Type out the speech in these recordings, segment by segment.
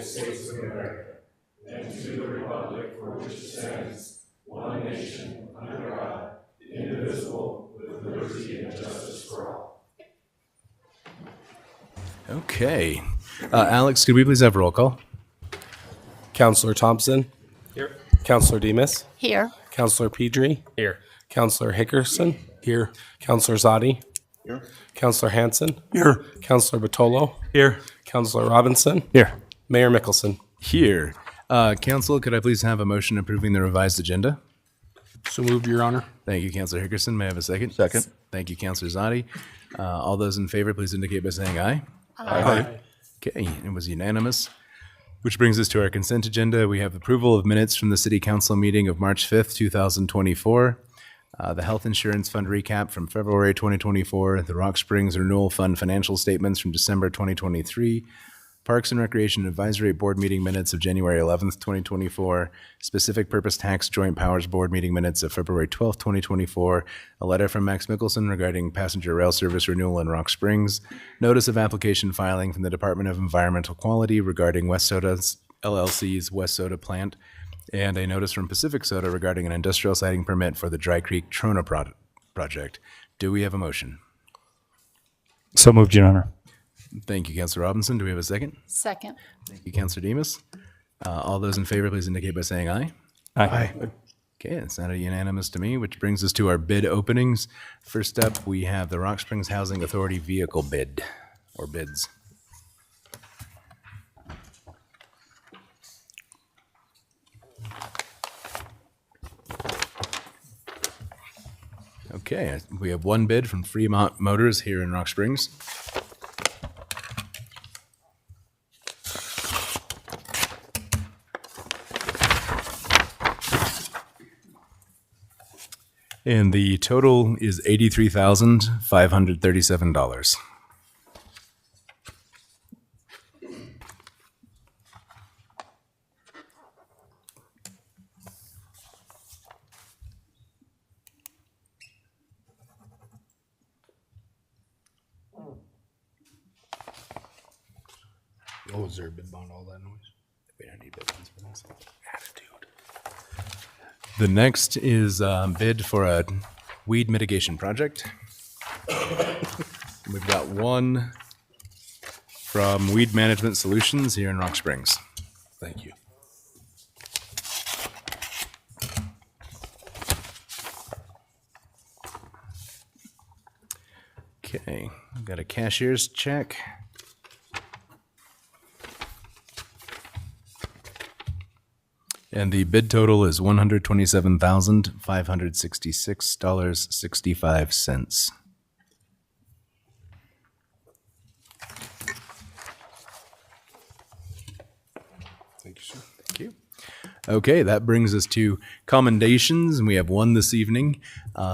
States of America, and to the republic for which it stands, one nation, under God, indivisible, with liberty and justice for all. Okay. Alex, could we please have roll call? Counselor Thompson. Here. Counselor Demas. Here. Counselor Pedri. Here. Counselor Hickerson. Here. Counselor Zadi. Here. Counselor Hanson. Here. Counselor Batolo. Here. Counselor Robinson. Here. Mayor Mickelson. Here. Council, could I please have a motion approving the revised agenda? So moved, Your Honor. Thank you, Councilor Hickerson. May I have a second? Second. Thank you, Councilor Zadi. All those in favor, please indicate by saying aye. Aye. Okay, it was unanimous. Which brings us to our consent agenda. We have approval of minutes from the City Council meeting of March 5th, 2024. The Health Insurance Fund recap from February 2024. The Rock Springs Renewal Fund financial statements from December 2023. Parks and Recreation Advisory Board meeting minutes of January 11th, 2024. Specific Purpose Tax Joint Powers Board meeting minutes of February 12th, 2024. A letter from Max Mickelson regarding passenger rail service renewal in Rock Springs. Notice of application filing from the Department of Environmental Quality regarding West Soda's LLC's West Soda plant. And a notice from Pacific Soda regarding an industrial siting permit for the Dry Creek Trona project. Do we have a motion? So moved, Your Honor. Thank you, Councilor Robinson. Do we have a second? Second. Thank you, Councilor Demas. All those in favor, please indicate by saying aye. Aye. Okay, it sounded unanimous to me, which brings us to our bid openings. First up, we have the Rock Springs Housing Authority vehicle bid, or bids. Okay, we have one bid from Fremont Motors here in Rock Springs. And the total is $83,537. Oh, is there a bid bond, all that noise? We don't need bid bonds for this. Attitude. The next is bid for a weed mitigation project. We've got one from Weed Management Solutions here in Rock Springs. Thank you. Okay, we've got a cashier's check. And the bid total is $127,566.65. Thank you, sir. Thank you. Okay, that brings us to commendations, and we have one this evening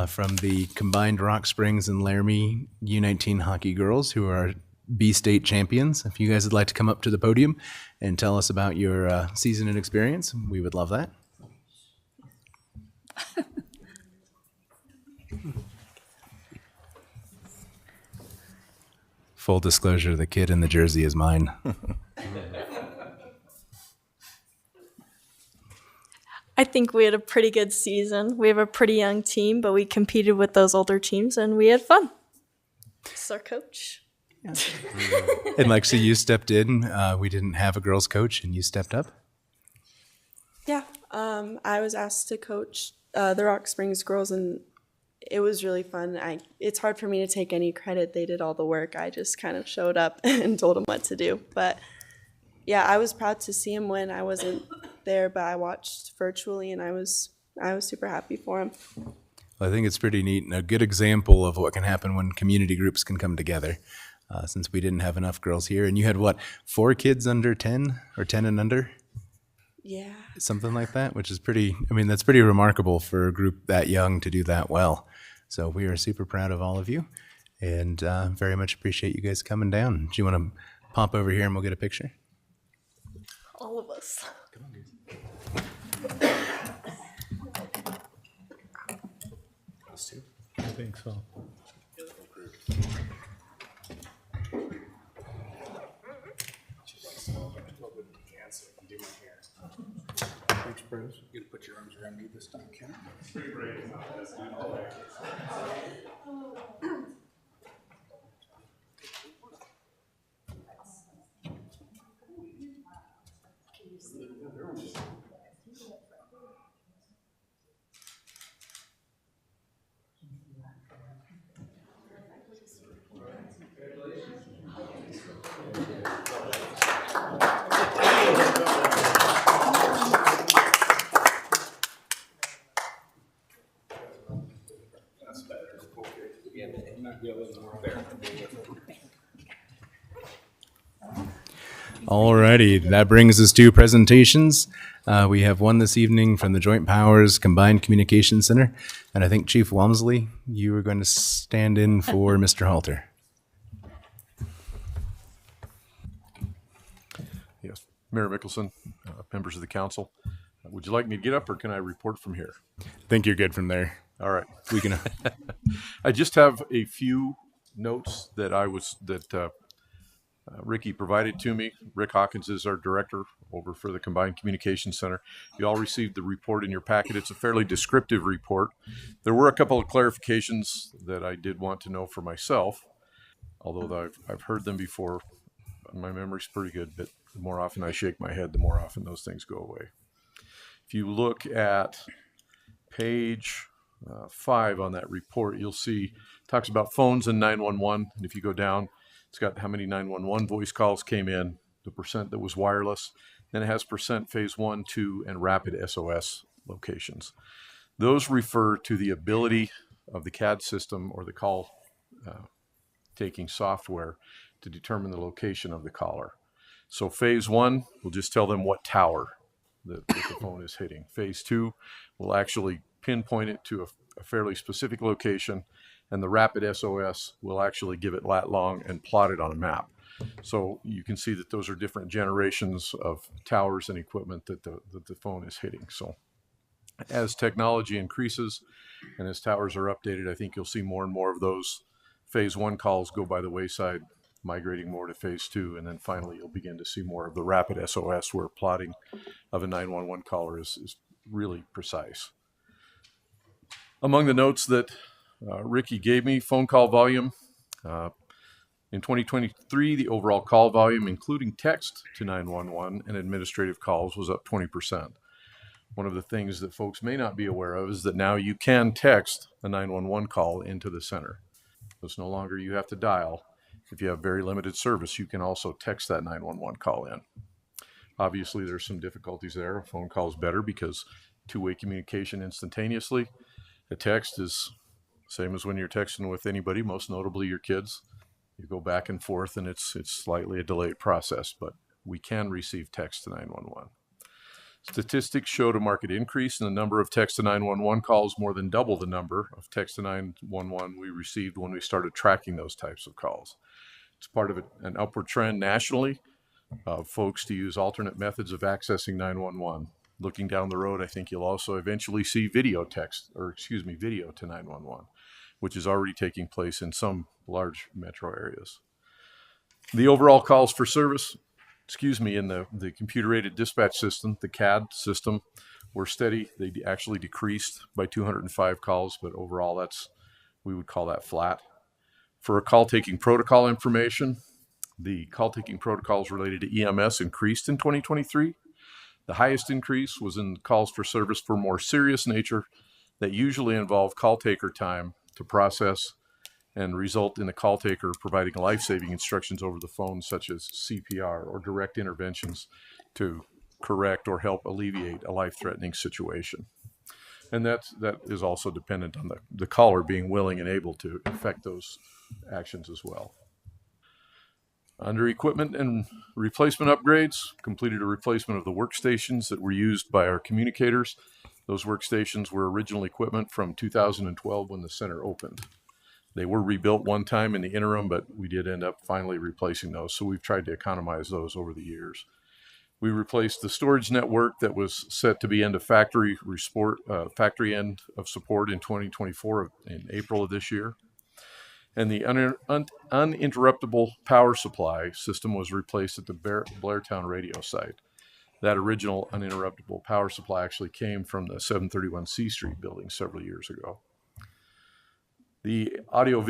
from the combined Rock Springs and Laramie U19 hockey girls, who are B-State champions. If you guys would like to come up to the podium and tell us about your season and experience, we would love that. Full disclosure, the kid in the jersey is mine. I think we had a pretty good season. We have a pretty young team, but we competed with those older teams and we had fun. It's our coach. And Lexi, you stepped in. We didn't have a girls coach, and you stepped up. Yeah, I was asked to coach the Rock Springs girls, and it was really fun. It's hard for me to take any credit. They did all the work. I just kind of showed up and told them what to do. But yeah, I was proud to see him win. I wasn't there, but I watched virtually, and I was super happy for him. Well, I think it's pretty neat and a good example of what can happen when community groups can come together. Since we didn't have enough girls here, and you had what, 4 kids under 10 or 10 and under? Yeah. Something like that, which is pretty, I mean, that's pretty remarkable for a group that young to do that well. So we are super proud of all of you and very much appreciate you guys coming down. Do you want to pop over here and we'll get a picture? All of us. I think so. Thanks, Bruce. You gonna put your arms around me this time, Ken? Alrighty, that brings us to presentations. We have one this evening from the Joint Powers Combined Communication Center, and I think Chief Walmsley, you were going to stand in for Mr. Halter. Yes, Mayor Mickelson, members of the council. Would you like me to get up or can I report from here? I think you're good from there. All right. We can. I just have a few notes that Ricky provided to me. Rick Hawkins is our director over for the Combined Communication Center. You all received the report in your packet. It's a fairly descriptive report. There were a couple of clarifications that I did want to know for myself, although I've heard them before. My memory's pretty good, but the more often I shake my head, the more often those things go away. If you look at page 5 on that report, you'll see it talks about phones and 911. And if you go down, it's got how many 911 voice calls came in, the percent that was wireless. Then it has percent phase 1, 2, and rapid SOS locations. Those refer to the ability of the CAD system or the call taking software to determine the location of the caller. So phase 1 will just tell them what tower that the phone is hitting. Phase 2 will actually pinpoint it to a fairly specific location, and the rapid SOS will actually give it lat long and plot it on a map. So you can see that those are different generations of towers and equipment that the phone is hitting. So as technology increases and as towers are updated, I think you'll see more and more of those phase 1 calls go by the wayside, migrating more to phase 2, and then finally you'll begin to see more of the rapid SOS where plotting of a 911 caller is really precise. Among the notes that Ricky gave me, phone call volume. In 2023, the overall call volume, including text to 911 and administrative calls, was up 20%. One of the things that folks may not be aware of is that now you can text a 911 call into the center. It's no longer you have to dial. If you have very limited service, you can also text that 911 call in. Obviously, there's some difficulties there. A phone call is better because two-way communication instantaneously. A text is same as when you're texting with anybody, most notably your kids. You go back and forth, and it's slightly a delayed process, but we can receive text to 911. Statistics showed a marked increase in the number of text to 911 calls, more than double the number of text to 911 we received when we started tracking those types of calls. It's part of an upward trend nationally of folks to use alternate methods of accessing 911. Looking down the road, I think you'll also eventually see video to 911, which is already taking place in some large metro areas. The overall calls for service, in the computer-aided dispatch system, the CAD system, were steady. They actually decreased by 205 calls, but overall we would call that flat. For a call-taking protocol information, the call-taking protocols related to EMS increased in 2023. The highest increase was in calls for service for more serious nature that usually involve call taker time to process and result in the call taker providing life-saving instructions over the phone, such as CPR or direct interventions to correct or help alleviate a life-threatening situation. And that is also dependent on the caller being willing and able to effect those actions as well. Under equipment and replacement upgrades, completed a replacement of the workstations that were used by our communicators. Those workstations were original equipment from 2012 when the center opened. They were rebuilt one time in the interim, but we did end up finally replacing those. So we've tried to economize those over the years. We replaced the storage network that was set to be end of factory end of support in 2024 in April of this year. And the uninterruptible power supply system was replaced at the Blairtown radio site. That original uninterruptible power supply actually came from the 731 C Street building several years ago. The audio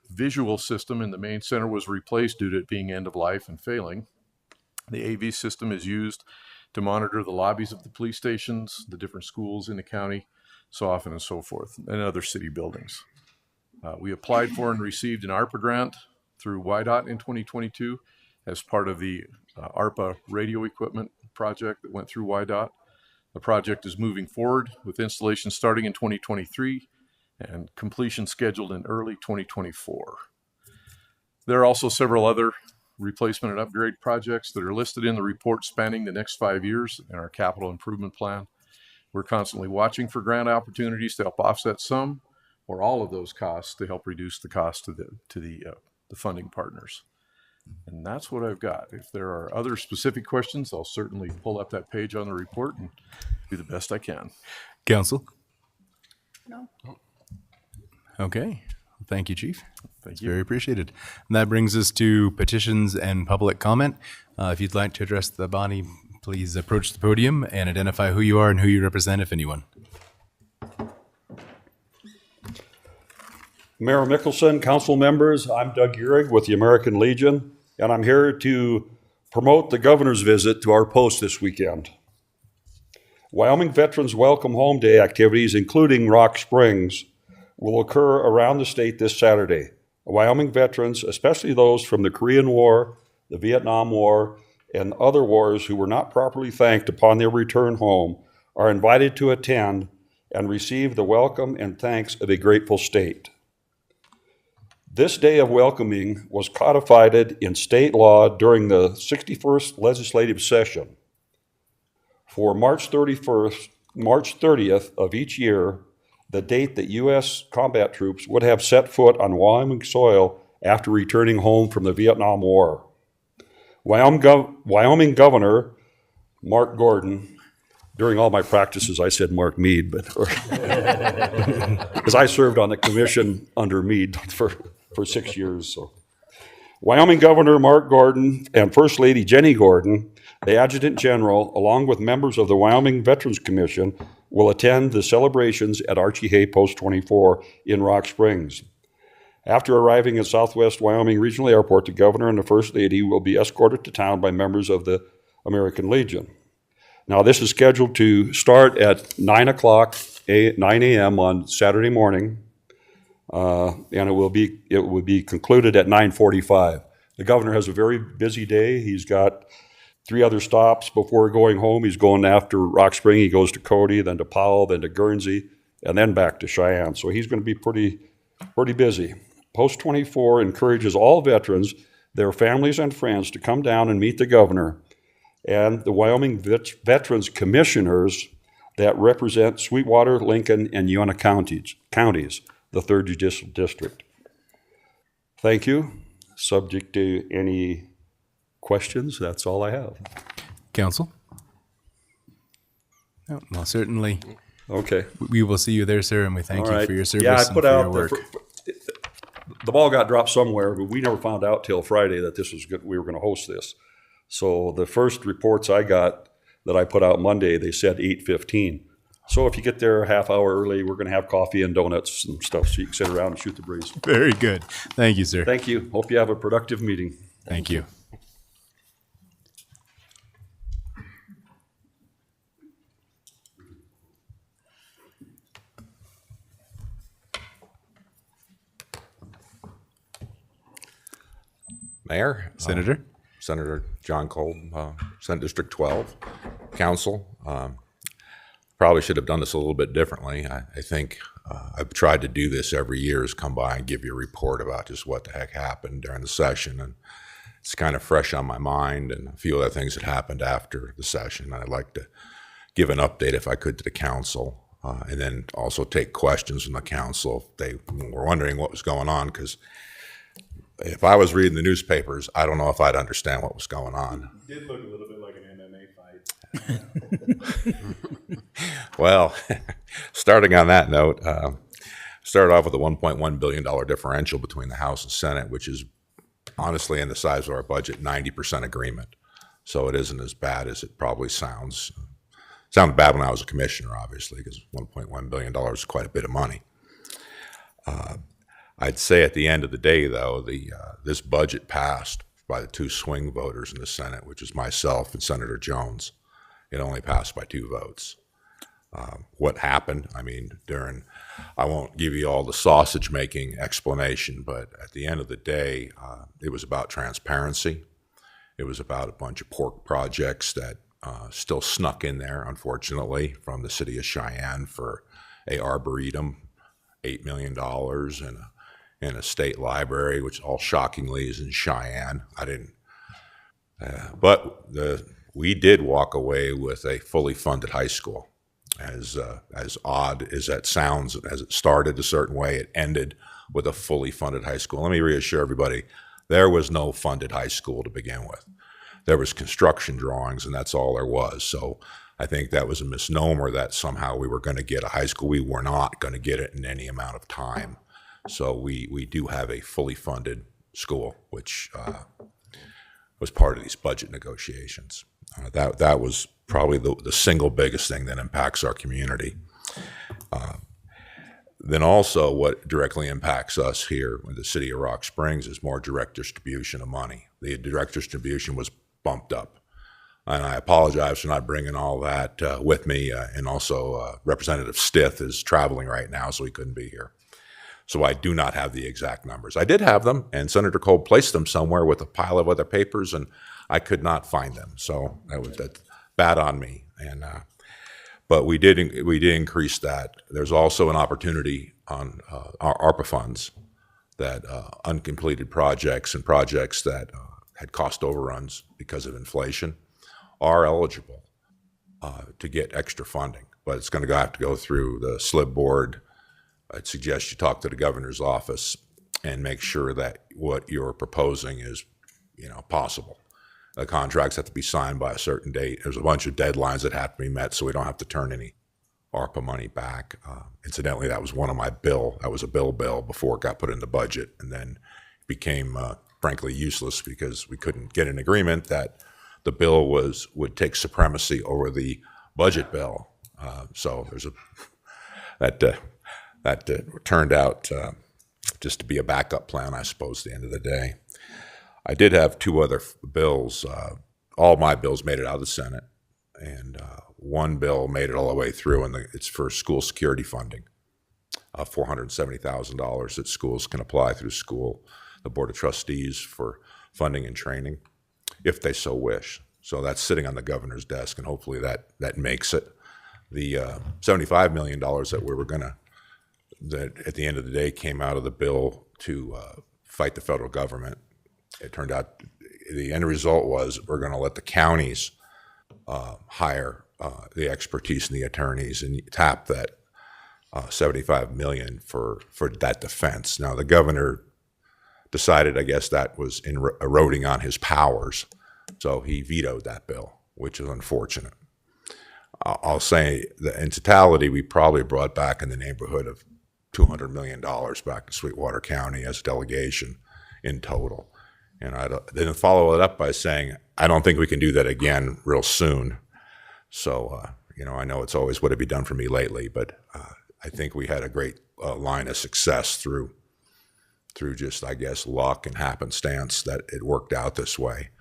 visual system in the main center was replaced due to it being end of life and failing. The AV system is used to monitor the lobbies of the police stations, the different schools in the county, so often and so forth, and other city buildings. We applied for and received an ARPA grant through WYDOT in 2022 as part of the ARPA radio equipment project that went through WYDOT. The project is moving forward with installation starting in 2023 and completion scheduled in early 2024. There are also several other replacement and upgrade projects that are listed in the report spanning the next 5 years in our capital improvement plan. We're constantly watching for grant opportunities to help offset some or all of those costs to help reduce the cost to the funding partners. And that's what I've got. If there are other specific questions, I'll certainly pull up that page on the report and do the best I can. Council? No. Okay. Thank you, Chief. Thank It's you. very appreciated. And that brings us to petitions and public comment. If you'd like to address the body, please approach the podium and identify who you are and who you represent, if anyone. Mayor Mickelson, council members, I'm Doug Uhrig with the American Legion, and I'm here to promote the governor's visit to our post this weekend. Wyoming Veterans Welcome Home Day activities, including Rock Springs, will occur around the state this Saturday. Wyoming veterans, especially those from the Korean War, the Vietnam War, and other wars who were not properly thanked upon their return home, are invited to attend and receive the welcome and thanks of a grateful state. This day of welcoming was codified in state law during the 61st legislative session. For March 30th of each year, the date that U.S. combat troops would have set foot on Wyoming soil after returning home from the Vietnam War. Wyoming Governor Mark Gordon, during all my practices I said Mark Mead, but because I served on the commission under Mead for 6 years. So, Wyoming Governor Mark Gordon and First Lady Jenny Gordon, the Adjutant General, along with members of the Wyoming Veterans Commission, will attend the celebrations at Archie Hay Post 24 in Rock Springs. After arriving at Southwest Wyoming Regional Airport, the Governor and the First Lady will be escorted to town by members of the American Legion. Now, this is scheduled to start at 9 a.m. on Saturday morning, and it will be concluded at 9:45. The Governor has a very busy day. He's got 3 other stops before going home. He's going after Rock Spring. He goes to Cody, then to Powell, then to Guernsey, and then back to Cheyenne. So he's going to be pretty busy. Post 24 encourages all veterans, their families and friends to come down and meet the Governor and the Wyoming Veterans Commissioners that represent Sweetwater, Lincoln, and Uinta counties, the 3rd Judicial District. Thank you. Subject to any questions, that's all I have. Council? No, well, certainly. Okay. We will see you there, sir, and we thank All you right. for your service Yeah, I and put for your out work. the ball got dropped somewhere, but we never found out till Friday that this was good. We were going to host this. So the first reports I got that I put out Monday, they said 8:15. So if you get there a half hour early, we're going to have coffee and donuts and stuff so you can sit around and shoot the breeze. Very good. Thank you, sir. Thank you. Hope you have a productive meeting. Thank you. Mayor, Senator? Senator John Kolb, Senate District 12, Council. Probably should have done this a little bit differently. I think I've tried to do this every year, is come by and give you a report about just what the heck happened during the session. And it's kind of fresh on my mind, and a few other things that happened after the session. I'd like to give an update, if I could, to the council, and then also take questions from the council if they were wondering what was going on, because if I was reading the newspapers, I don't know if I'd understand what was going on. It did look a little bit like an MMA fight. Well, starting on that note, started off with a $1.1 billion differential between the House and Senate, which is honestly, in the size of our budget, 90% agreement. So it isn't as bad as it probably sounds. It sounded bad when I was a commissioner, obviously, because $1.1 billion is quite a bit of money. I'd say at the end of the day, though, this budget passed by the 2 swing voters in the Senate, which is myself and Senator Jones. It only passed by 2 votes. What happened? I mean, I won't give you all the sausage-making explanation, but at the end of the day, it was about transparency. It was about a bunch of pork projects that still snuck in there, unfortunately, from the city of Cheyenne for a arboretum, $8 million, and a state library, which all shockingly is in Cheyenne. We did walk away with a fully funded high school. As odd as that sounds, as it started a certain way, it ended with a fully funded high school. Let me reassure everybody, there was no funded high school to begin with. There was construction drawings, and that's all there was. So I think that was a misnomer that somehow we were going to get a high school. We were not going to get it in any amount of time. So we do have a fully funded school, which was part of these budget negotiations. That was probably the single biggest thing that impacts our community. Then also what directly impacts us here in the city of Rock Springs is more direct distribution of money. The direct distribution was bumped up. And I apologize for not bringing all that with me. And also Representative Stith is traveling right now, so he couldn't be here. So I do not have the exact numbers. I did have them, and Senator Kolb placed them somewhere with a pile of other papers, and I could not find them. So that's bad on me. But we did increase that. There's also an opportunity on our ARPA funds that uncompleted projects and projects that had cost overruns because of inflation are eligible to get extra funding. But it's going to have to go through the SLIB board. I'd suggest you talk to the governor's office and make sure that what you're proposing is, possible. The contracts have to be signed by a certain date. There's a bunch of deadlines that have to be met, so we don't have to turn any ARPA money back. Incidentally, that was one of my bill. That was a bill before it got put in the budget, and then became frankly useless because we couldn't get an agreement that the bill would take supremacy over the budget bill. So there's that turned out just to be a backup plan, I suppose, at the end of the day. I did have 2 other bills. All my bills made it out of the Senate, and one bill made it all the way through, and it's for school security funding, $470,000 that schools can apply through the Board of Trustees for funding and training, if they so wish. So that's sitting on the governor's desk, and hopefully that makes it. The $75 million that at the end of the day came out of the bill to fight the federal government. It turned out the end result was we're going to let the counties hire the expertise and the attorneys and tap that $75 million for that defense. Now, the governor decided, I guess, that was eroding on his powers, so he vetoed that bill, which is unfortunate. I'll say that in totality, we probably brought back in the neighborhood of $200 million back to Sweetwater County as a delegation in total. And I then follow it up by saying, I don't think we can do that again real soon. So, I know it's always what have you done for me lately, but I think we had a great line of success through just, I guess, luck and happenstance that it worked out this way.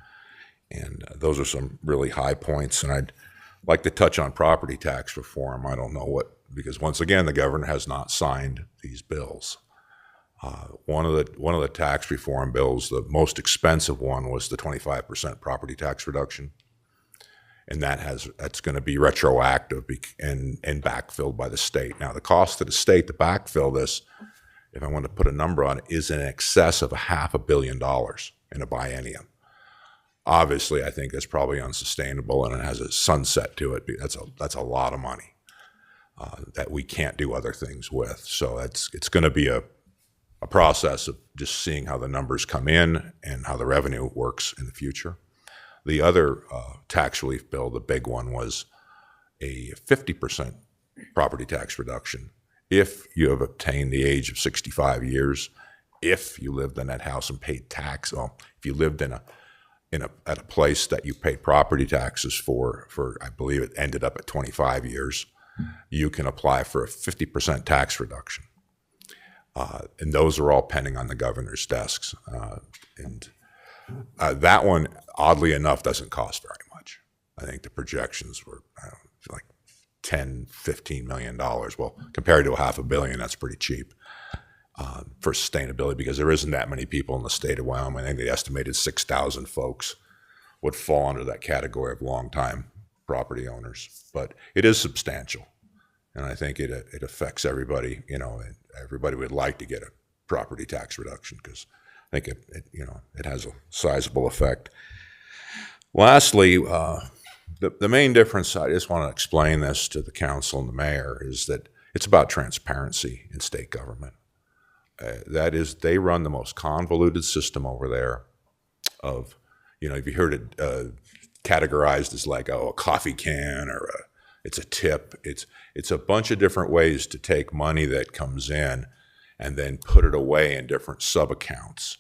And those are some really high points. And I'd like to touch on property tax reform. I don't know because once again, the governor has not signed these bills. One of the tax reform bills, the most expensive one, was the 25% property tax reduction, and that's going to be retroactive and backfilled by the state. Now, the cost to the state to backfill this, if I want to put a number on it, is in excess of $500 million in a biennium. Obviously, I think that's probably unsustainable, and it has a sunset to it. That's a lot of money that we can't do other things with. So it's going to be a process of just seeing how the numbers come in and how the revenue works in the future. The other tax relief bill, the big one, was a 50% property tax reduction if you have attained the age of 65 years, if you lived in that house and paid tax. Well, if you lived in at a place that you paid property taxes for I believe it ended up at 25 years, you can apply for a 50% tax reduction. And those are all pending on the governor's desks. That one, oddly enough, doesn't cost very much. I think the projections were like $10, $15 million. Well, compared to $500 million, that's pretty cheap for sustainability, because there isn't that many people in the state of Wyoming. I think they estimated 6,000 folks would fall under that category of long-time property owners. But it is substantial, and I think it affects everybody. Everybody would like to get a property tax reduction, because I think it has a sizable effect. Lastly, the main difference, I just want to explain this to the council and the mayor, is that it's about transparency in state government. That is, they run the most convoluted system over there of, if you heard it categorized as like, a coffee can or it's a tip. It's a bunch of different ways to take money that comes in and then put it away in different sub-accounts.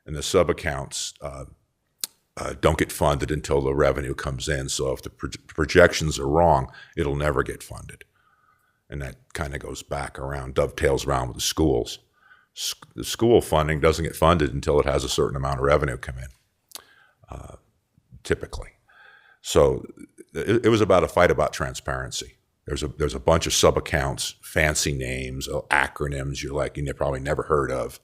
And the sub-accounts don't get funded until the revenue comes in. So if the projections are wrong, it'll never get funded. And that kind of goes back around, dovetails around with the schools. The school funding doesn't get funded until it has a certain amount of revenue come in, typically. So it was about a fight about transparency. There's a bunch of sub-accounts, fancy names, acronyms you probably never heard of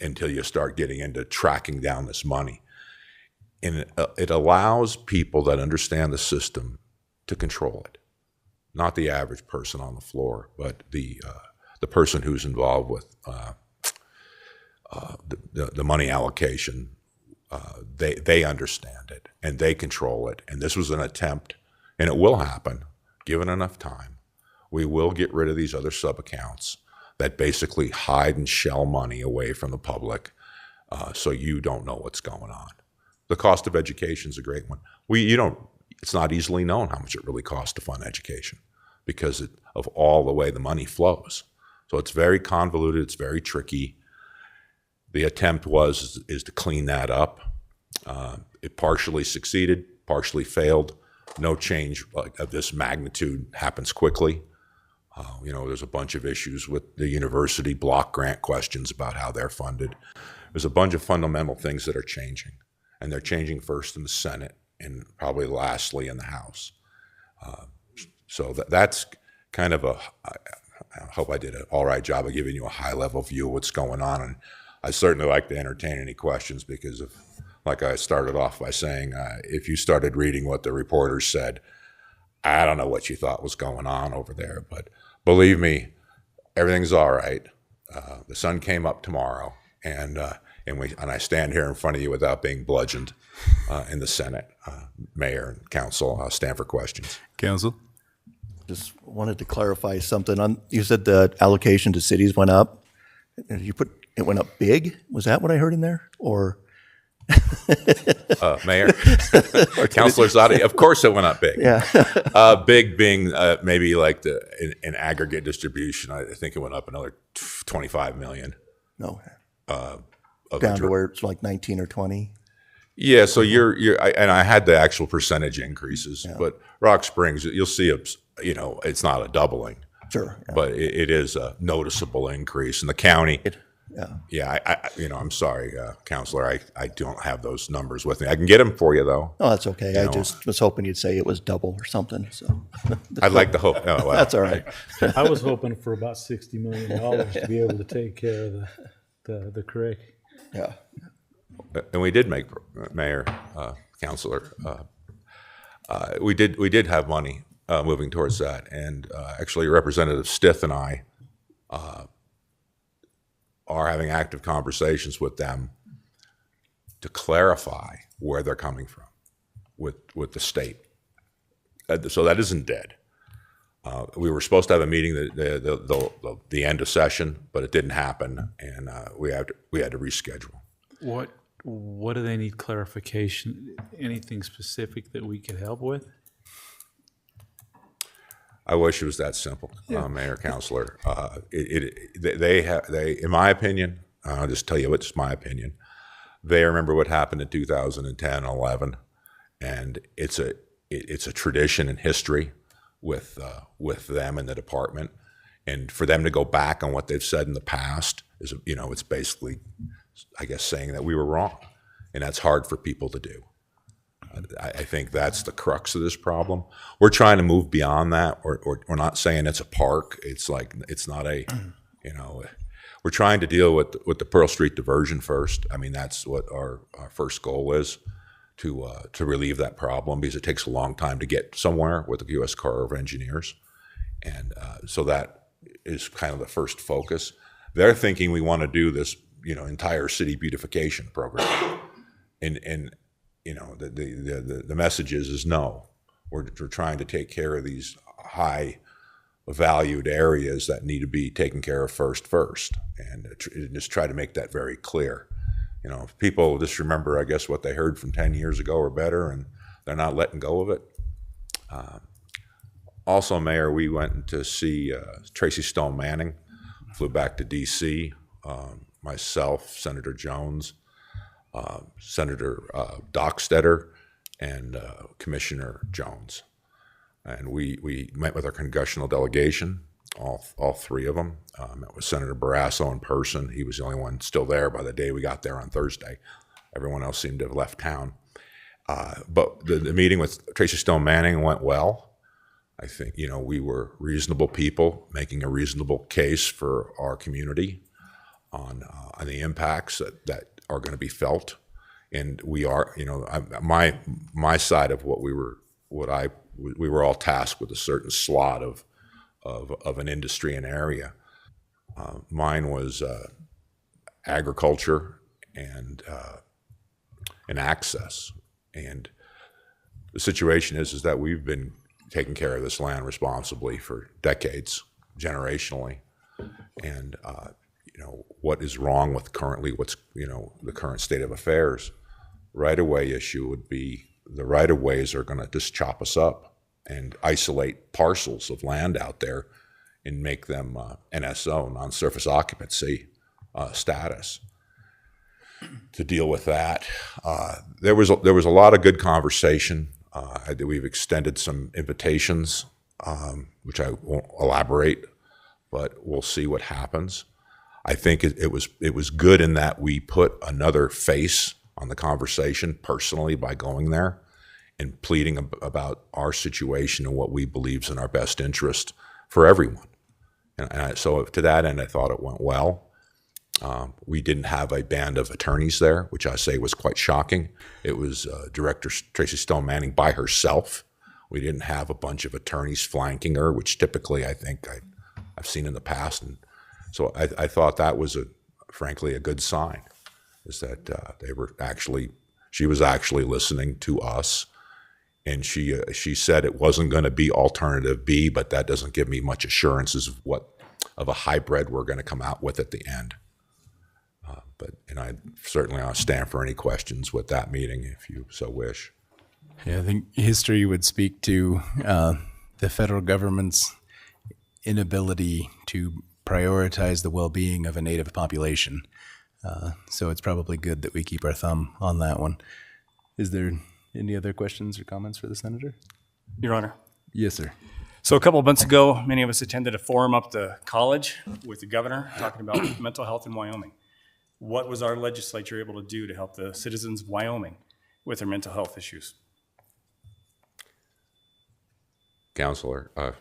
until you start getting into tracking down this money. And it allows people that understand the system to control it. Not the average person on the floor, but the person who's involved with the money allocation. They understand it and they control it. And this was an attempt, and it will happen, given enough time. We will get rid of these other sub-accounts that basically hide and shell money away from the public, so you don't know what's going on. The cost of education is a great one. It's not easily known how much it really costs to fund education because of all the way the money flows. So it's very convoluted. It's very tricky. The attempt is to clean that up. It partially succeeded, partially failed. No change of this magnitude happens quickly. There's a bunch of issues with the university block grant questions about how they're funded. There's a bunch of fundamental things that are changing, and they're changing first in the Senate and probably lastly in the House. So that's kind of I hope I did an all right job of giving you a high-level view of what's going on, and I certainly like to entertain any questions because of, like I started off by saying, if you started reading what the reporters said, I don't know what you thought was going on over there, but believe me, everything's all right. The sun came up tomorrow, and I stand here in front of you without being bludgeoned in the Senate. Mayor and council, stand for questions. Council? Just wanted to clarify something. You said the allocation to cities went up. It went up big? Was that what I heard in there? Or Mayor, Councilor Zadi, of course it went up big. yeah, Big being maybe like an aggregate distribution. I think it went up another 25 million. no, Of down the to where it's like 19 or 20. Yeah, so and I had the actual percentage increases, but Rock Springs, you'll see, it's not a doubling, Sure. Yeah. but it is a noticeable increase in the county. Yeah. I'm sorry, Counselor, I don't have those numbers with me. I can get them for you though. Oh, that's okay. I just was hoping you'd say it was double or something. So I'd like to hope. Oh, well. that's all right. I was hoping for about $60 million to be able to take care of the creek. Yeah. And we did make, Mayor, Counselor, we did have money moving towards that, and actually Representative Stith and I are having active conversations with them to clarify where they're coming from with the state. So that isn't dead. We were supposed to have a meeting the end of session, but it didn't happen, and we had to reschedule. What do they need clarification? Anything specific that we could help with? I wish it was that simple, Mayor, Counselor. They in my opinion, I'll just tell you it's my opinion. They remember what happened in 2010, 11, and it's a tradition and history with them and the department. And for them to go back on what they've said in the past is, it's basically, I guess, saying that we were wrong, and that's hard for people to do. I think that's the crux of this problem. We're trying to move beyond that. We're not saying it's a park. It's like, it's not a, we're trying to deal with the Pearl Street diversion first. I mean, that's what our first goal is, to relieve that problem, because it takes a long time to get somewhere with the U.S. Corps of Engineers. And so that is kind of the first focus. They're thinking we want to do this, entire city beautification program. And the message is no. We're trying to take care of these high valued areas that need to be taken care of first, and just try to make that very clear. If people just remember, I guess, what they heard from 10 years ago or better, and they're not letting go of it. Also, Mayor, we went to see Tracy Stone Manning, flew back to D.C., myself, Senator Jones, Senator Dockstetter, and Commissioner Jones. And we met with our congressional delegation, all three of them. Met with Senator Barrasso in person. He was the only one still there by the day we got there on Thursday. Everyone else seemed to have left town. But the meeting with Tracy Stone Manning went well. I think, we were reasonable people making a reasonable case for our community on the impacts that are going to be felt. And we are, my side of we were all tasked with a certain slot of an industry and area. Mine was agriculture and access. And the situation is that we've been taking care of this land responsibly for decades, generationally. And what is wrong with what's the current state of affairs? Right-of-way issue would be the right-of-ways are going to just chop us up and isolate parcels of land out there and make them NSO, non-surface occupancy status. To deal with that, there was a lot of good conversation. We've extended some invitations, which I won't elaborate, but we'll see what happens. I think it was good in that we put another face on the conversation personally by going there and pleading about our situation and what we believe is in our best interest for everyone. And so to that end, I thought it went well. We didn't have a band of attorneys there, which I say was quite shocking. It was Director Tracy Stone Manning by herself. We didn't have a bunch of attorneys flanking her, which typically I think I've seen in the past. And so I thought that was frankly a good sign, is that she was actually listening to us. And she said it wasn't going to be alternative B, but that doesn't give me much assurances of a hybrid we're going to come out with at the end. And I certainly I'll stand for any questions with that meeting if you so wish. Yeah, I think history would speak to the federal government's inability to prioritize the well-being of a native population. So it's probably good that we keep our thumb on that one. Is there any other questions or comments for the senator? Your Honor. Yes, sir. So a couple of months ago, many of us attended a forum up the college with the governor talking about mental health in Wyoming. What was our legislature able to do to help the citizens of Wyoming with their mental health issues?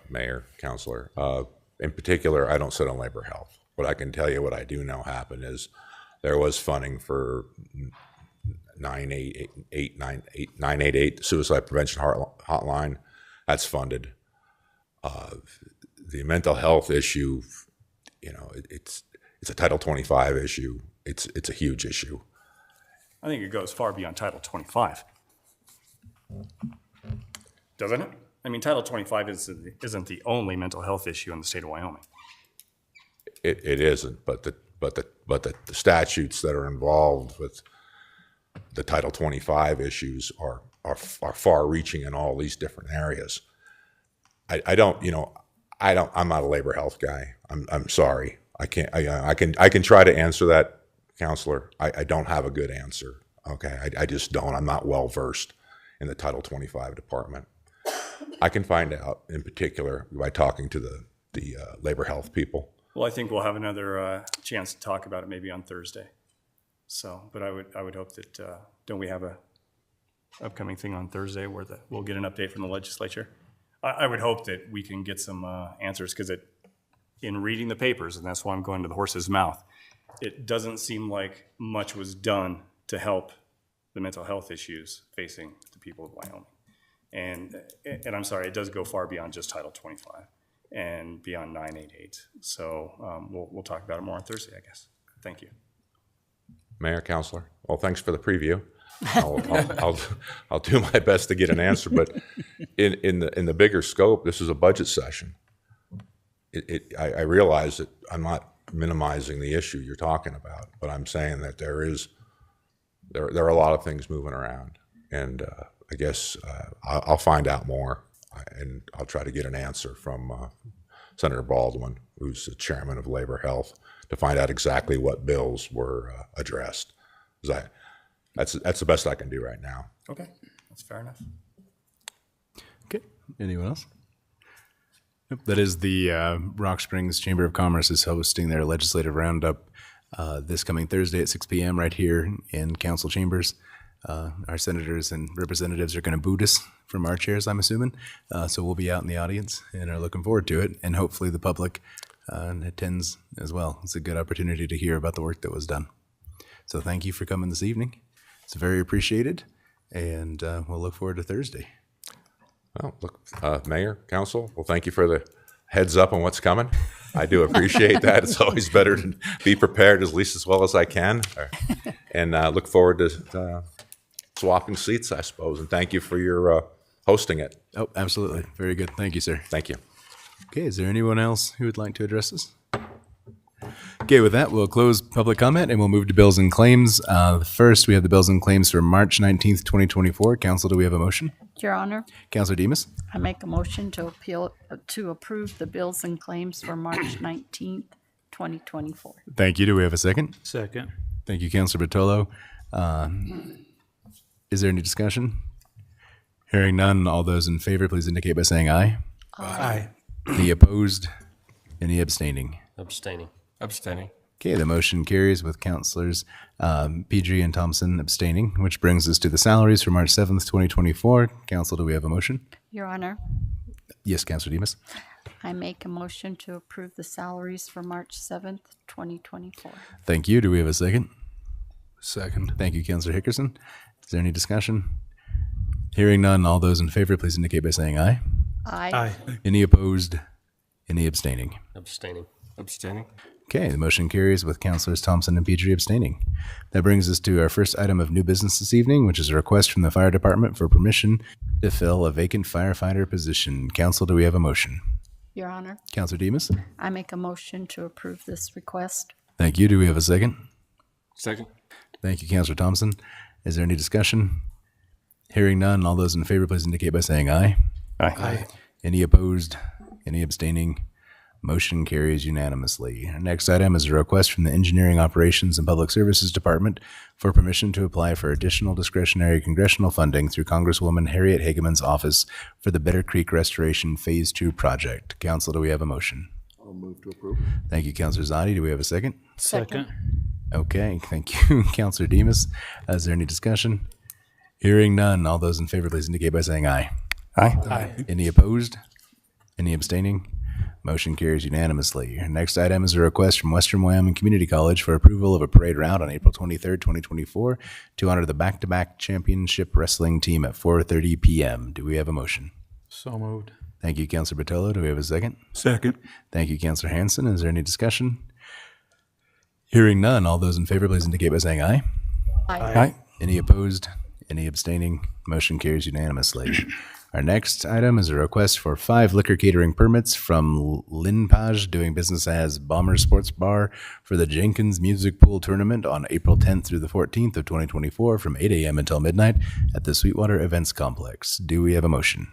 Mayor, Counselor, in particular, I don't sit on labor health. What I can tell you, what I do know happened is there was funding for 988, the Suicide Prevention Hotline. That's funded. The mental health issue, it's a Title 25 issue. It's a huge issue. I think it goes far beyond Title 25. Doesn't it? I mean, Title 25 isn't the only mental health issue in the state of Wyoming. It isn't, but the statutes that are involved with the Title 25 issues are far-reaching in all these different areas. I'm not a labor health guy. I'm sorry. I can try to answer that Counselor, I don't have a good answer. Okay, I just don't. I'm not well versed in the Title 25 department. I can find out in particular by talking to the labor health people. Well, I think we'll have another chance to talk about it maybe on Thursday. So, but I would hope that, don't we have a upcoming thing on Thursday where we'll get an update from the legislature? I would hope that we can get some answers, because in reading the papers, and that's why I'm going to the horse's mouth, it doesn't seem like much was done to help the mental health issues facing the people of Wyoming. And I'm sorry, it does go far beyond just Title 25 and beyond 988. So we'll talk about it more on Thursday, I guess. Thank you. Mayor, Counselor, well, thanks for the preview. I'll do my best to get an answer, but in the bigger scope, this is a budget session. I realize that I'm not minimizing the issue you're talking about, but I'm saying that there are a lot of things moving around, and I guess I'll find out more, and I'll try to get an answer from Senator Baldwin, who's the chairman of Labor Health, to find out exactly what bills were addressed. That's the best I can do right now. Okay, that's fair enough. Okay. Anyone else? Nope. That is the Rock Springs Chamber of Commerce is hosting their legislative roundup this coming Thursday at 6 p.m. right here in council chambers. Our senators and representatives are going to boot us from our chairs, I'm assuming. So we'll be out in the audience and are looking forward to it. And hopefully the public attends as well. It's a good opportunity to hear about the work that was done. So thank you for coming this evening. It's very appreciated. And we'll look forward to Thursday. Well, look, Mayor, Council, well, thank you for the heads up on what's coming. I do appreciate that. It's always better to be prepared as least as well as I can. And look forward to swapping seats, I suppose. And thank you for your hosting it. Oh, absolutely. Very good. Thank you, sir. Thank you. Okay, is there anyone else who would like to address us? Okay, with that, we'll close public comment and we'll move to bills and claims. First, we have the bills and claims for March 19th, 2024. Council, do we have a motion? Your Honor, Councilor Demas? I make a motion to approve the bills and claims for March 19th, 2024. Thank you. Do we have a second? Second. Thank you, Councilor Bertolo. Is there any discussion? Hearing none, all those in favor, please indicate by saying aye. Aye. Any opposed? Any abstaining? Abstaining. Okay, the motion carries with Councilors PG and Thompson abstaining, which brings us to the salaries for March 7th, 2024. Council, do we have a motion? Your Honor, Yes, Councilor Demas. I make a motion to approve the salaries for March 7th, 2024. Thank you. Do we have a second? Second. Thank you, Councilor Hickerson. Is there any discussion? Hearing none, all those in favor, please indicate by saying aye. Aye. Any opposed? Any abstaining? Abstaining. Okay, the motion carries with Councilors Thompson and Petrie abstaining. That brings us to our first item of new business this evening, which is a request from the fire department for permission to fill a vacant firefighter position. Council, do we have a motion? Your Honor, Councilor Demas? I make a motion to approve this request. Thank you. Do we have a second? Second. Thank you, Councilor Thompson. Is there any discussion? Hearing none, all those in favor, please indicate by saying aye. Aye. Any opposed? Any abstaining? Motion carries unanimously. Our next item is a request from the Engineering Operations and Public Services Department for permission to apply for additional discretionary congressional funding through Congresswoman Harriet Hageman's office for the Better Creek Restoration Phase 2 project. Council, do we have a motion? I'll move to approve. Thank you, Councilor Zadi. Do we have a second? Second. Okay, thank you, Councilor Demas. Is there any discussion? Hearing none, all those in favor, please indicate by saying aye. Aye. Any opposed? Any abstaining? Motion carries unanimously. Our next item is a request from Western Wyoming Community College for approval of a parade route on April 23rd, 2024 to honor the back-to-back championship wrestling team at 4:30 p.m. Do we have a motion? So moved. Thank you, Councilor Bertolo. Do we have a second? Second. Thank you, Councilor Hanson. Is there any discussion? Hearing none, all those in favor, please indicate by saying aye. Aye. Any opposed? Any abstaining? Motion carries unanimously. Our next item is a request for 5 liquor catering permits from Linpage, doing business as Bomber Sports Bar, for the Jenkins Music Pool Tournament on April 10th through the 14th of 2024 from 8 a.m. until midnight at the Sweetwater Events Complex. Do we have a motion?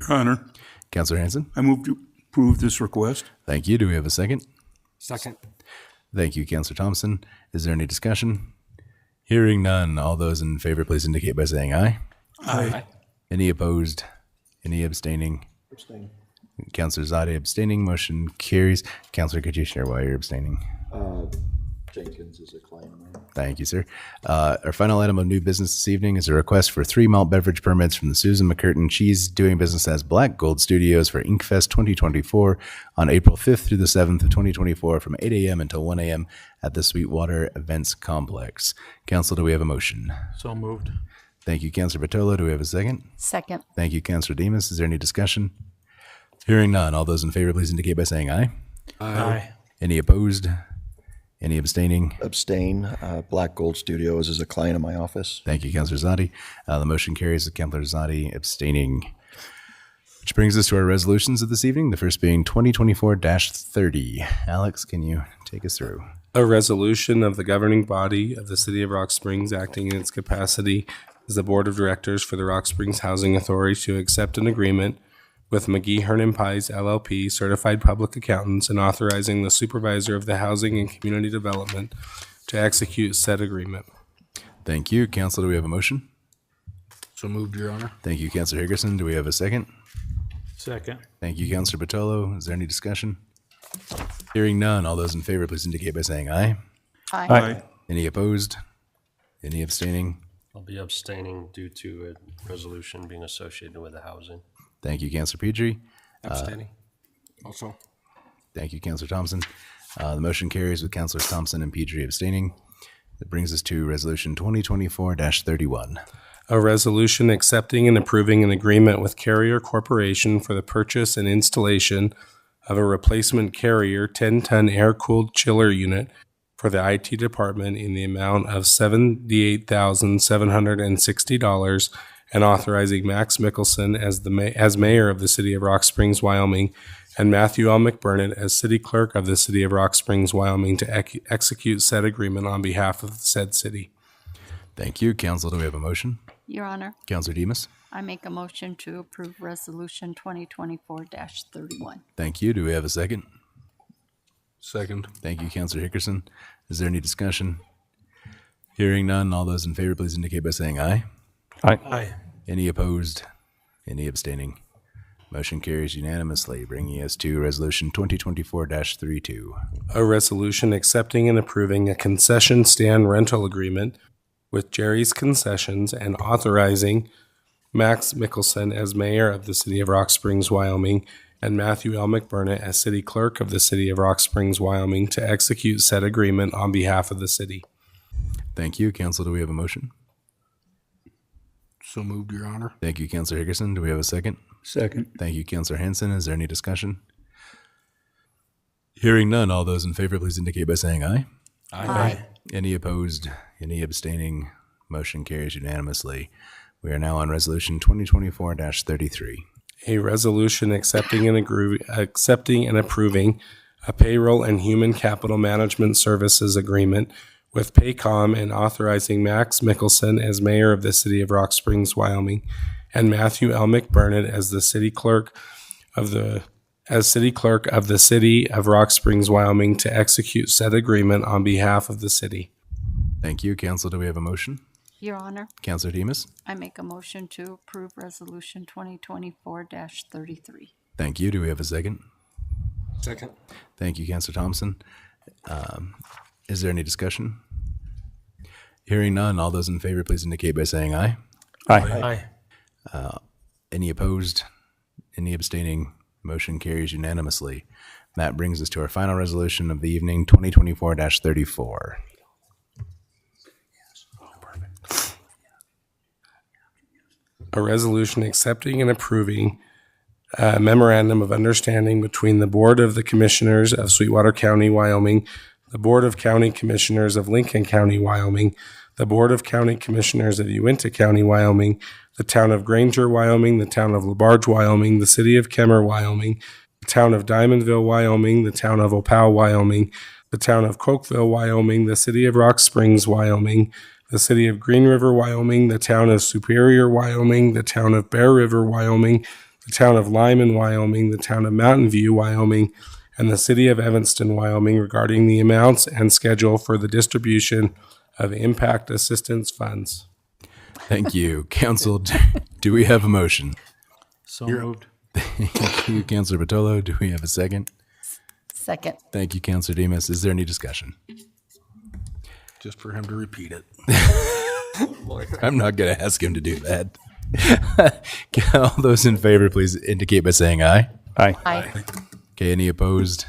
Your Honor, Councilor Hanson? I move to approve this request. Thank you. Do we have a second? Second. Thank you, Counselor Thompson. Is there any discussion? Hearing none, all those in favor, please indicate by saying aye. Aye. Any opposed? Any abstaining? Abstain. Counselor Zadi abstaining, motion carries. Counselor, could you share why you're abstaining? Jenkins is a client of mine. Thank you, sir. Our final item of new business this evening is a request for 3 malt beverage permits from the Susan McCurtain Cheese doing business as Black Gold Studios for Inkfest 2024 on April 5th through the 7th of 2024 from 8 a.m. until 1 a.m. at the Sweetwater Events Complex. Council, do we have a motion? So moved. Thank you, Councilor Batolo. Do we have a second? Second. Thank you, Councilor Demus. Is there any discussion? Hearing none, all those in favor, please indicate by saying aye. Aye. Any opposed? Any abstaining? Abstain. Black Gold Studios is a client of my office. Thank you, Councilor Zadi. The motion carries with Councilor Zadi abstaining. Which brings us to our resolutions of this evening, the first being 2024-30. Alex, can you take us through? A resolution of the governing body of the City of Rock Springs acting in its capacity as the Board of Directors for the Rock Springs Housing Authority to accept an agreement with McGee Hernan Pies LLP, certified public accountants, and authorizing the supervisor of the Housing and Community Development to execute said agreement. Thank you. Council, do we have a motion? So moved, Your Honor. Thank you, Councilor Higgerson. Do we have a second? Second. Thank you, Councilor Batolo. Is there any discussion? Hearing none, all those in favor, please indicate by saying aye. Aye. Any opposed? Any abstaining? I'll be abstaining due to a resolution being associated with the housing. Thank you, Councilor Pedri. Abstaining. Also. Thank you, Councilor Thompson. The motion carries with Councilors Thompson and Pedri abstaining. That brings us to Resolution 2024-31. A resolution accepting and approving an agreement with Carrier Corporation for the purchase and installation of a replacement Carrier 10-ton air-cooled chiller unit for the IT department in the amount of $78,760 and authorizing Max Mickelson as mayor of the City of Rock Springs, Wyoming, and Matthew L. McBurnett as city clerk of the City of Rock Springs, Wyoming, to execute said agreement on behalf of the said city. Thank you. Council, do we have a motion? Your Honor, Councilor Demus. I make a motion to approve Resolution 2024-31. Thank you. Do we have a second? Second. Thank you, Councilor Hickerson. Is there any discussion? Hearing none, all those in favor, please indicate by saying aye. Aye. Any opposed? Any abstaining? Motion carries unanimously, bringing us to Resolution 2024-32. A resolution accepting and approving a concession stand rental agreement with Jerry's Concessions and authorizing Max Mickelson as mayor of the City of Rock Springs, Wyoming, and Matthew L. McBurnett as city clerk of the City of Rock Springs, Wyoming, to execute said agreement on behalf of the city. Thank you. Council, do we have a motion? So moved, Your Honor. Thank you, Councilor Hickerson. Do we have a second? Second. Thank you, Councilor Hanson. Is there any discussion? Hearing none, all those in favor, please indicate by saying aye. Aye. Any opposed? Any abstaining? Motion carries unanimously. We are now on Resolution 2024-33. A resolution accepting and approving a payroll and human capital management services agreement with Paycom and authorizing Max Mickelson as mayor of the City of Rock Springs, Wyoming, and Matthew L. McBurnett as the city clerk of the City of Rock Springs, Wyoming, to execute said agreement on behalf of the city. Thank you. Council, do we have a motion? Your Honor, Councilor Demus. I make a motion to approve Resolution 2024-33. Thank you. Do we have a second? Second. Thank you, Councilor Thompson. Is there any discussion? Hearing none, all those in favor, please indicate by saying aye. Aye. Any opposed? Any abstaining? Motion carries unanimously. That brings us to our final resolution of the evening, 2024-34. A resolution accepting and approving a memorandum of understanding between the Board of the Commissioners of Sweetwater County, Wyoming, the Board of County Commissioners of Lincoln County, Wyoming, the Board of County Commissioners of Uinta County, Wyoming, the Town of Granger, Wyoming, the Town of LaBarge, Wyoming, the City of Kemmer, Wyoming, the Town of Diamondville, Wyoming, the Town of Opal, Wyoming, the Town of Cokeville, Wyoming, the City of Rock Springs, Wyoming, the City of Green River, Wyoming, the Town of Superior, Wyoming, the Town of Bear River, Wyoming, the Town of Lyman, Wyoming, the Town of Mountain View, Wyoming, and the City of Evanston, Wyoming regarding the amounts and schedule for the distribution of impact assistance funds. Thank you. Council, do we have a motion? So moved. Thank you, Councilor Batolo. Do we have a second? Second. Thank you, Councilor Demas. Is there any discussion? Just for him to repeat it. I'm not going to ask him to do that. All those in favor, please indicate by saying aye. Aye. Aye. Okay, any opposed?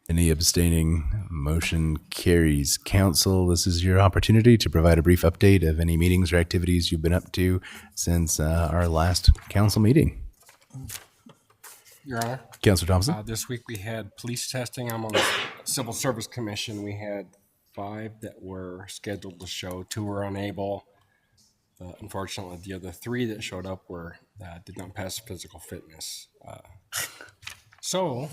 Any abstaining? Motion carries. Council, this is your opportunity to provide a brief update of any meetings or activities you've been up to since our last council meeting. Your Honor. Councilor Thompson? This week we had police testing. I'm on the Civil Service Commission. We had 5 that were scheduled to show. 2 were unable. Unfortunately, the other 3 that showed up did not pass physical fitness. So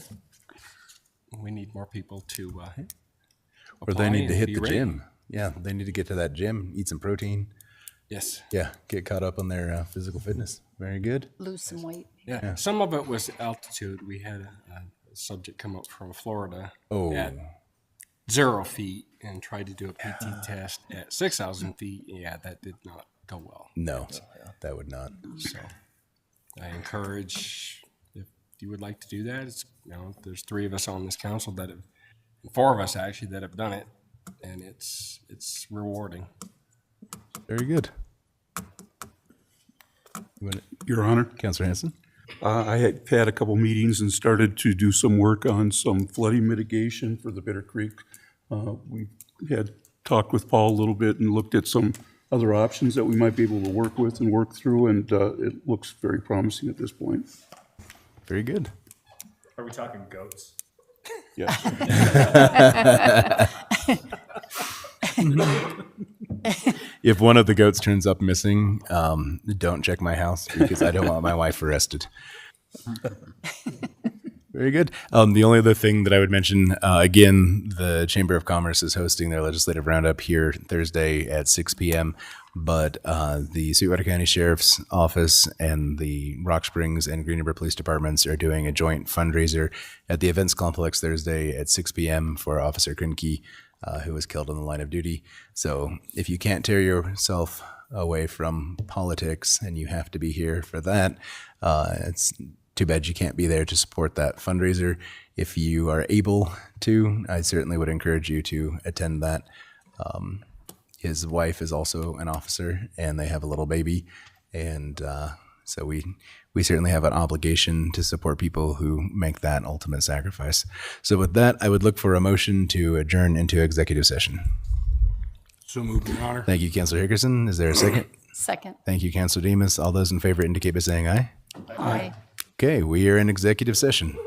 we need more people to Or they need to hit be the ready. gym. Yeah, they need to get to that gym, eat some protein. Yes. Yeah, get caught up on their physical fitness. Very good. Lose some weight. Yeah. Some of it was altitude. We had a subject come up from Florida at 0 feet and tried to do a PT test at 6,000 feet. Yeah, that did not go well. No, that would not. So I encourage, if you would like to do that, it's, there's 3 of us on this council that have, 4 of us actually that have done it, and it's rewarding. Very good. Your Honor. Councilor Hanson? I had a couple meetings and started to do some work on some flooding mitigation for the Bitter Creek. We had talked with Paul a little bit and looked at some other options that we might be able to work with and work through, and it looks very promising at this point. Very good. Are we talking goats? Yes. If one of the goats turns up missing, don't check my house because I don't want my wife arrested. Very good. The only other thing that I would mention, again, the Chamber of Commerce is hosting their legislative roundup here Thursday at 6 p.m., but the Sweetwater County Sheriff's Office and the Rock Springs and Green River Police Departments are doing a joint fundraiser at the events complex Thursday at 6 p.m. for Officer Krinke, who was killed on the line of duty. So if you can't tear yourself away from politics and you have to be here for that, it's too bad you can't be there to support that fundraiser. If you are able to, I certainly would encourage you to attend that. His wife is also an officer, and they have a little baby, and so we certainly have an obligation to support people who make that ultimate sacrifice. So with that, I would look for a motion to adjourn into executive session. So moved, Your Honor. Thank you, Councilor Hickerson. Is there a second? Second. Thank you, Councilor Demas. All those in favor indicate by saying aye. Aye. Okay, we are in executive session.